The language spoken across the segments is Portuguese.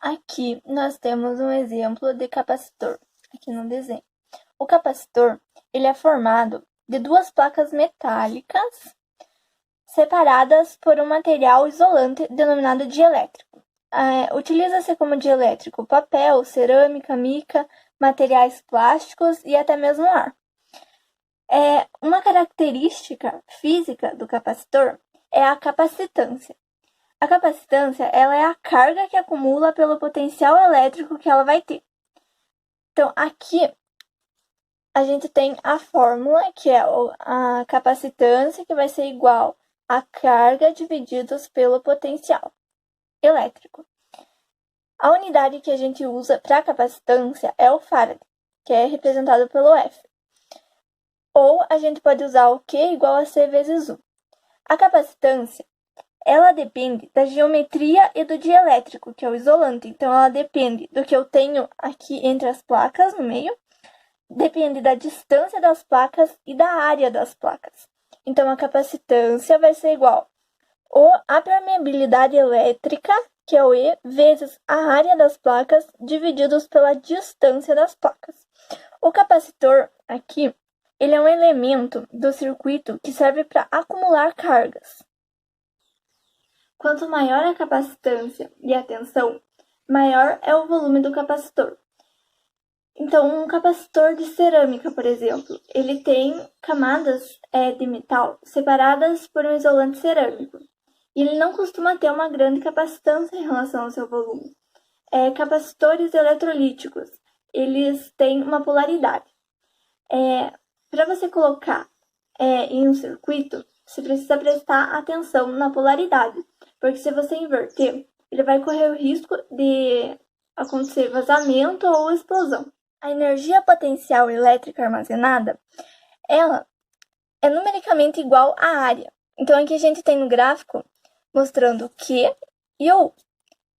Aqui nós temos um exemplo de capacitor, aqui no desenho. O capacitor, ele é formado de duas placas metálicas separadas por um material isolante denominado dielétrico. Utiliza-se como dielétrico papel, cerâmica, mica, materiais plásticos e até mesmo ar. Uma característica física do capacitor é a capacitância. A capacitância, ela é a carga que acumula pelo potencial elétrico que ela vai ter. Então, aqui a gente tem a fórmula, que é a capacitância, que vai ser igual a carga divididos pelo potencial elétrico. A unidade que a gente usa para capacitância é o farad, que é representado pelo F. Ou a gente pode usar o Q igual a C vezes U. A capacitância, ela depende da geometria e do dielétrico, que é o isolante. Então, ela depende do que eu tenho aqui entre as placas, no meio, depende da distância das placas e da área das placas. Então, a capacitância vai ser igual a permeabilidade elétrica, que é o E, vezes a área das placas, divididos pela distância das placas. O capacitor, aqui, ele é um elemento do circuito que serve para acumular cargas. Quanto maior a capacitância e a tensão, maior é o volume do capacitor. Então, um capacitor de cerâmica, por exemplo, ele tem camadas de metal separadas por um isolante cerâmico. E ele não costuma ter uma grande capacitância em relação ao seu volume. Capacitores eletrolíticos, eles têm uma polaridade. Para você colocar em um circuito, você precisa prestar atenção na polaridade, porque se você inverter, ele vai correr o risco de acontecer vazamento ou explosão. A energia potencial elétrica armazenada, ela é numericamente igual à área. Então, aqui a gente tem no gráfico mostrando o Q e o U,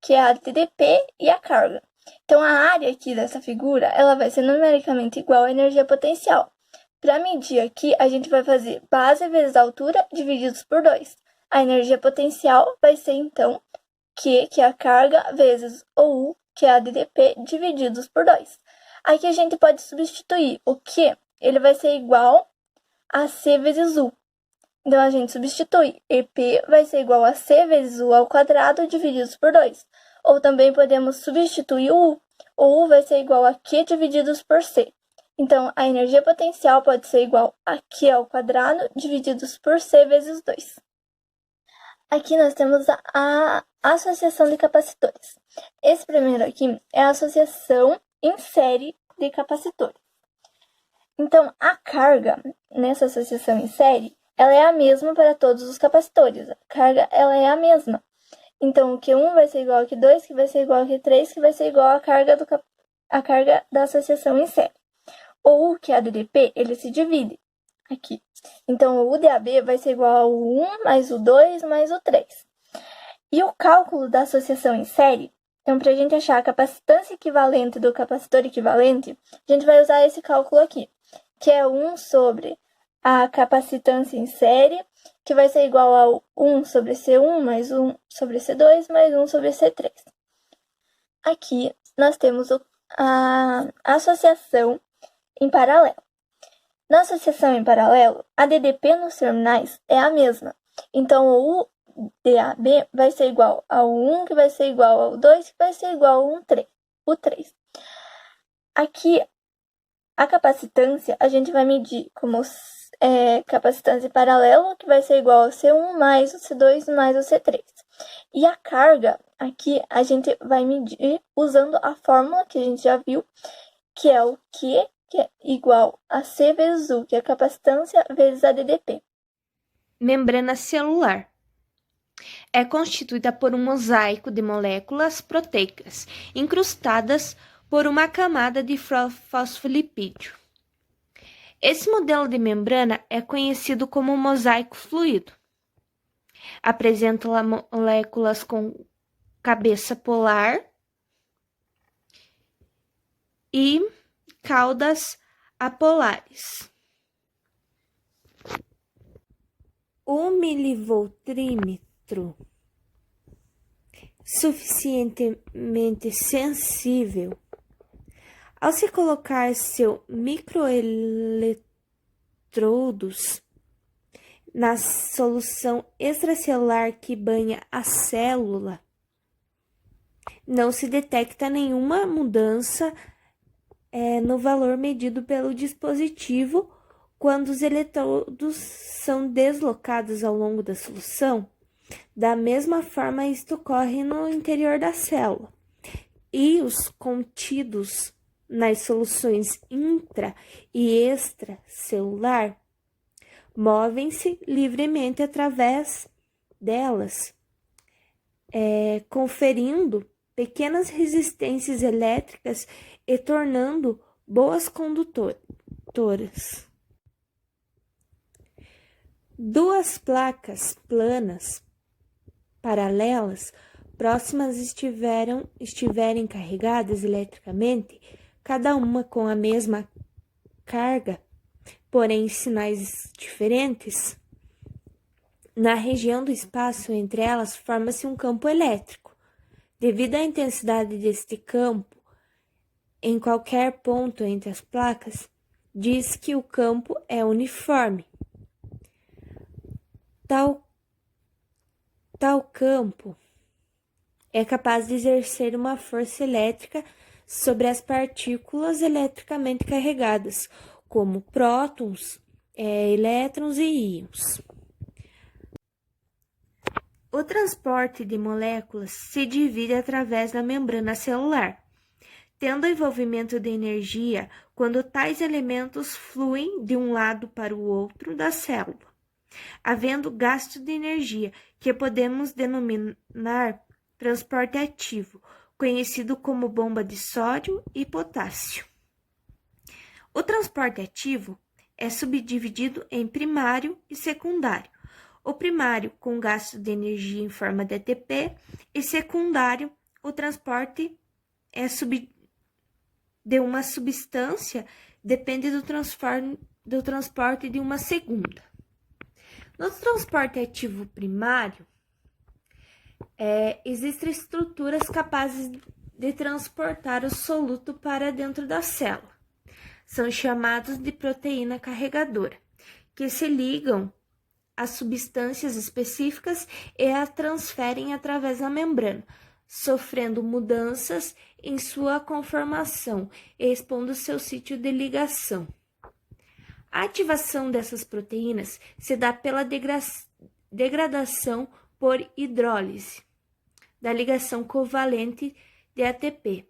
que é a DDP e a carga. Então, a área aqui dessa figura, ela vai ser numericamente igual à energia potencial. Para medir aqui, a gente vai fazer base vezes altura divididos por 2. A energia potencial vai ser, então, Q, que é a carga, vezes o U, que é a DDP, divididos por 2. Aqui a gente pode substituir o Q, ele vai ser igual a C vezes U. Então, a gente substitui. EP vai ser igual a C vezes U ao quadrado divididos por 2. Ou também podemos substituir o U. O U vai ser igual a Q divididos por C. Então, a energia potencial pode ser igual a Q ao quadrado divididos por C vezes 2. Aqui nós temos a associação de capacitores. Esse primeiro aqui é a associação em série de capacitores. Então, a carga nessa associação em série, ela é a mesma para todos os capacitores. A carga, ela é a mesma. Então, o Q1 vai ser igual ao Q2, que vai ser igual ao Q3, que vai ser igual à carga, carga da associação em série. O U, que é a DDP, ele se divide aqui. Então, o UDAB vai ser igual ao 1 mais o 2 mais o 3. E o cálculo da associação em série, então, para a gente achar a capacitância equivalente do capacitor equivalente, a gente vai usar esse cálculo aqui, que é 1 sobre a capacitância em série, que vai ser igual ao 1 sobre C1 mais 1 sobre C2 mais 1 sobre C3. Aqui nós temos a associação em paralelo. Na associação em paralelo, a DDP nos terminais é a mesma. Então, o UDAB vai ser igual ao 1, que vai ser igual ao 2, que vai ser igual ao 3. Aqui, a capacitância, a gente vai medir como capacitância em paralelo, que vai ser igual ao C1 mais o C2 mais o C3. E a carga, aqui, a gente vai medir usando a fórmula que a gente já viu, que é o Q, que é igual a C vezes U, que é a capacitância, vezes a DDP. Membrana celular. É constituída por um mosaico de moléculas proteicas, incrustadas por uma camada de fosfolipídio. Esse modelo de membrana é conhecido como mosaico fluido. Apresenta moléculas com cabeça polar e caudas apolares. O milivoltrímetro suficientemente sensível, ao se colocar seu microeletrodos na solução extracelular que banha a célula, não se detecta nenhuma mudança no valor medido pelo dispositivo quando os eletrodos são deslocados ao longo da solução. Da mesma forma, isto ocorre no interior da célula. E os contidos nas soluções intra e extracelular movem-se livremente através delas, conferindo pequenas resistências elétricas e tornando boas condutoras. Duas placas planas paralelas próximas estiverem carregadas eletricamente, cada uma com a mesma carga, porém em sinais diferentes, na região do espaço entre elas forma-se um campo elétrico. Devido à intensidade deste campo, em qualquer ponto entre as placas, diz que o campo é uniforme. Tal campo é capaz de exercer uma força elétrica sobre as partículas eletricamente carregadas, como prótons, elétrons e íons. O transporte de moléculas se divide através da membrana celular, tendo envolvimento de energia quando tais elementos fluem de um lado para o outro da célula, havendo gasto de energia, que podemos denominar transporte ativo, conhecido como bomba de sódio e potássio. O transporte ativo é subdividido em primário e secundário. O primário, com gasto de energia em forma de ATP, e secundário, o transporte de uma substância depende do transporte de uma segunda. No transporte ativo primário, existem estruturas capazes de transportar o soluto para dentro da célula. São chamados de proteína carregadora, que se ligam a substâncias específicas e a transferem através da membrana, sofrendo mudanças em sua conformação e expondo seu sítio de ligação. A ativação dessas proteínas se dá pela degradação por hidrólise da ligação covalente de ATP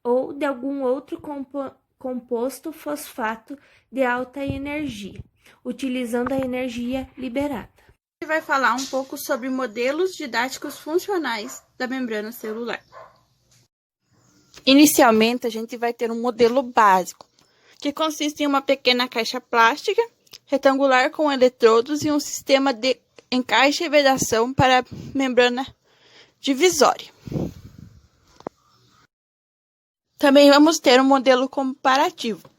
ou de algum outro composto fosfato de alta energia, utilizando a energia liberada. A gente vai falar um pouco sobre modelos didáticos funcionais da membrana celular. Inicialmente, a gente vai ter um modelo básico, que consiste em uma pequena caixa plástica retangular com eletrodos e um sistema de encaixe e vedação para a membrana divisória. Também vamos ter um modelo comparativo,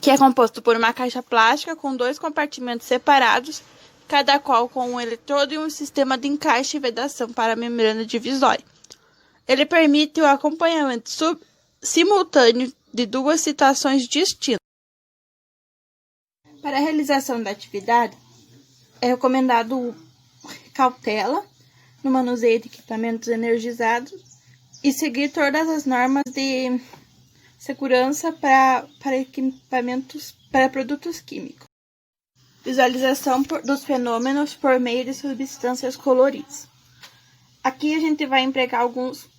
que é composto por uma caixa plástica com dois compartimentos separados, cada qual com um eletrodo e um sistema de encaixe e vedação para a membrana divisória. Ele permite o acompanhamento simultâneo de duas situações distintas. Para a realização da atividade, é recomendado cautela no manuseio de equipamentos energizados e seguir todas as normas de segurança para produtos químicos. Visualização dos fenômenos por meio de substâncias coloridas. Aqui a gente vai empregar alguns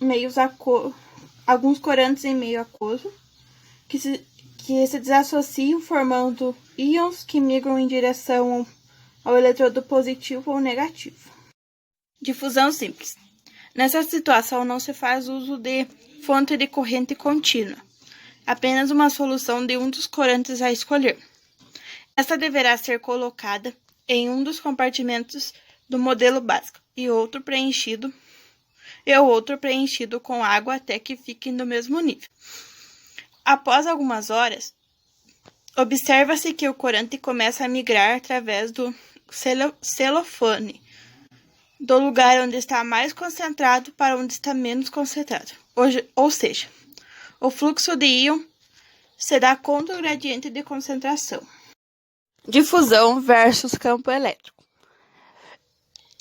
corantes em meio aquoso que se desassociam formando íons que migram em direção ao eletrodo positivo ou negativo. Difusão simples. Nessa situação não se faz uso de fonte de corrente contínua, apenas uma solução de um dos corantes a escolher. Esta deverá ser colocada em um dos compartimentos do modelo básico e o outro preenchido com água até que fiquem do mesmo nível. Após algumas horas, observa-se que o corante começa a migrar através do celofane do lugar onde está mais concentrado para onde está menos concentrado. Ou seja, o fluxo de íon se dá contra o gradiente de concentração. Difusão versus campo elétrico.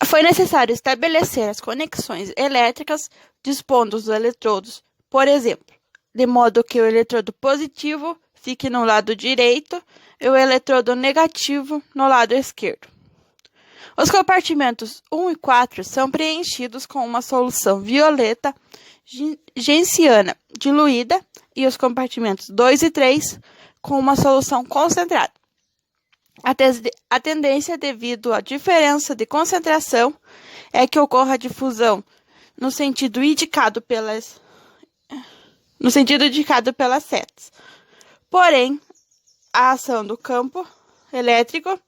Foi necessário estabelecer as conexões elétricas dispondo os eletrodos, por exemplo, de modo que o eletrodo positivo fique no lado direito e o eletrodo negativo no lado esquerdo. Os compartimentos 1 e 4 são preenchidos com uma solução violeta genciana diluída e os compartimentos 2 e 3 com uma solução concentrada. A tendência devido à diferença de concentração é que ocorra a difusão no sentido indicado pelas setas. Porém, a ação do campo elétrico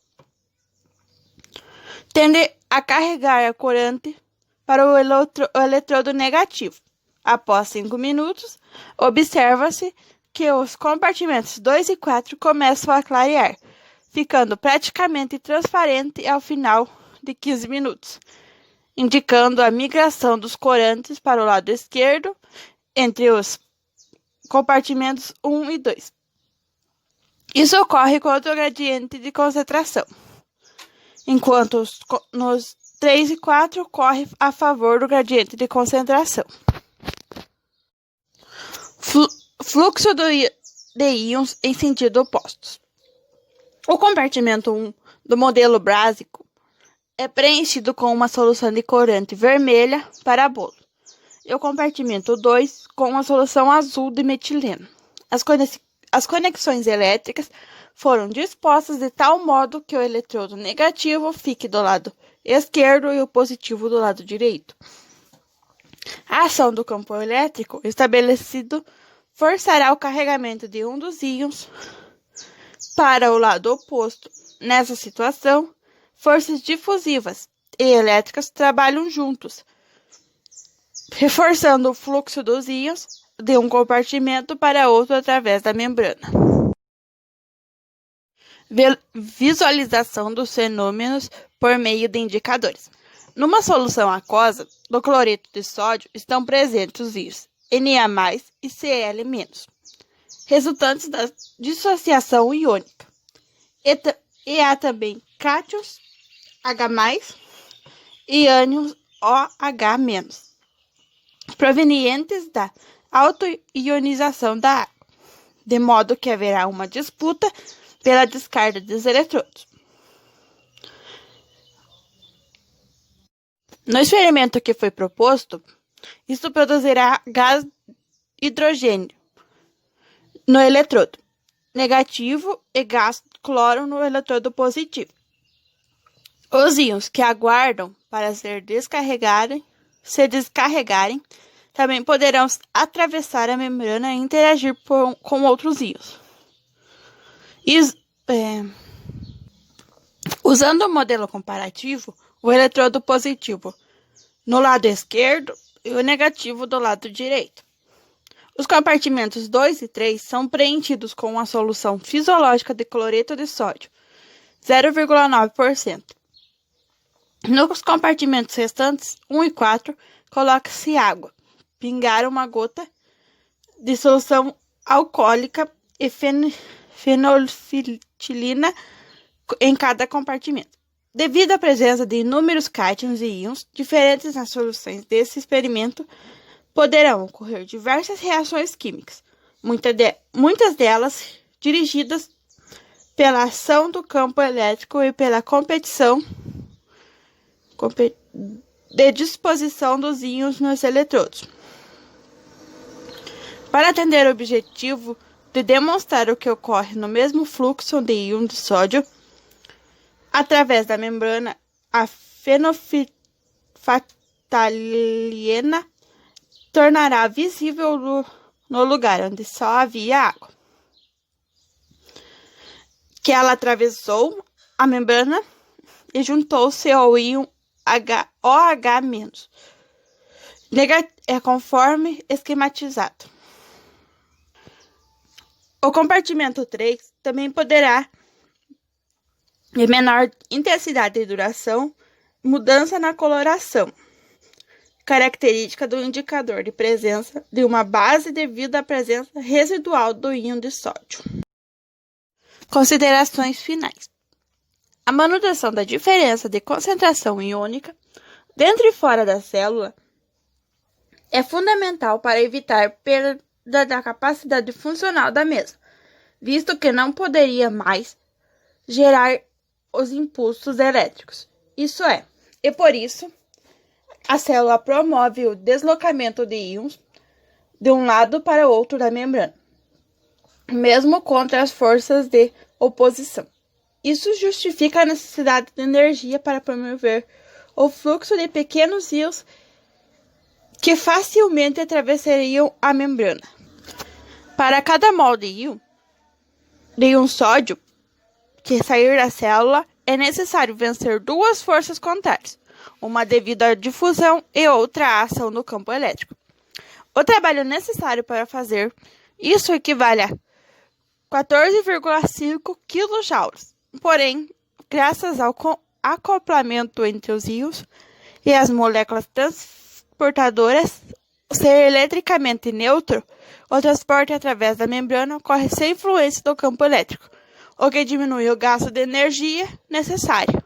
tende a carregar a corrente para o eletrodo negativo. Após 5 minutos, observa-se que os compartimentos 2 e 4 começam a clarear, ficando praticamente transparente ao final de 15 minutos, indicando a migração dos corantes para o lado esquerdo entre os compartimentos 1 e 2. Isso ocorre contra o gradiente de concentração, enquanto nos 3 e 4 ocorre a favor do gradiente de concentração. Fluxo de íons em sentido opostos. O compartimento 1 do modelo básico é preenchido com uma solução de corante vermelha para bolo, e o compartimento 2 com uma solução azul de metileno. As conexões elétricas foram dispostas de tal modo que o eletrodo negativo fique do lado esquerdo e o positivo do lado direito. A ação do campo elétrico estabelecido forçará o carregamento de um dos íons para o lado oposto. Nessa situação, forças difusivas e elétricas trabalham juntos, reforçando o fluxo dos íons de um compartimento para outro através da membrana. Visualização dos fenômenos por meio de indicadores. Numa solução aquosa do cloreto de sódio estão presentes os íons Na+ e Cl-, resultantes da dissociação iônica. E há também cátions H+, e ânions OH-, provenientes da autoionização da água, de modo que haverá uma disputa pela descarga dos eletrodos. No experimento que foi proposto, isso produzirá gás hidrogênio no eletrodo negativo e gás cloro no eletrodo positivo. Os íons que aguardam para se descarregarem, também poderão atravessar a membrana e interagir com outros íons. Usando o modelo comparativo, o eletrodo positivo no lado esquerdo e o negativo do lado direito. Os compartimentos 2 e 3 são preenchidos com uma solução fisiológica de cloreto de sódio, 0,9%. Nos compartimentos restantes, 1 e 4, coloca-se água, pingar uma gota de solução alcoólica e fenolfitilina em cada compartimento. Devido à presença de inúmeros cátions e íons diferentes nas soluções desse experimento, poderão ocorrer diversas reações químicas, muitas delas dirigidas pela ação do campo elétrico e pela competição de disposição dos íons nos eletrodos. Para atender o objetivo de demonstrar o que ocorre no mesmo fluxo de íon de sódio, através da membrana, a fenolftaleína tornará visível no lugar onde só havia água, que ela atravessou a membrana e juntou-se ao íon OH-, conforme esquematizado. O compartimento 3 também poderá, de menor intensidade e duração, mudança na coloração, característica do indicador de presença de uma base devido à presença residual do íon de sódio. Considerações finais. A manutenção da diferença de concentração iônica dentro e fora da célula é fundamental para evitar perda da capacidade funcional da mesma, visto que não poderia mais gerar os impulsos elétricos. Isso é, e por isso, a célula promove o deslocamento de íons de um lado para o outro da membrana, mesmo contra as forças de oposição. Isso justifica a necessidade de energia para promover o fluxo de pequenos íons que facilmente atravessariam a membrana. Para cada mol de íon sódio que sair da célula, é necessário vencer duas forças contrárias, uma devido à difusão e outra à ação do campo elétrico. O trabalho necessário para fazer isso equivale a 14,5 kJ. Porém, graças ao acoplamento entre os íons e as moléculas transportadoras ser eletricamente neutro, o transporte através da membrana ocorre sem influência do campo elétrico, o que diminui o gasto de energia necessário.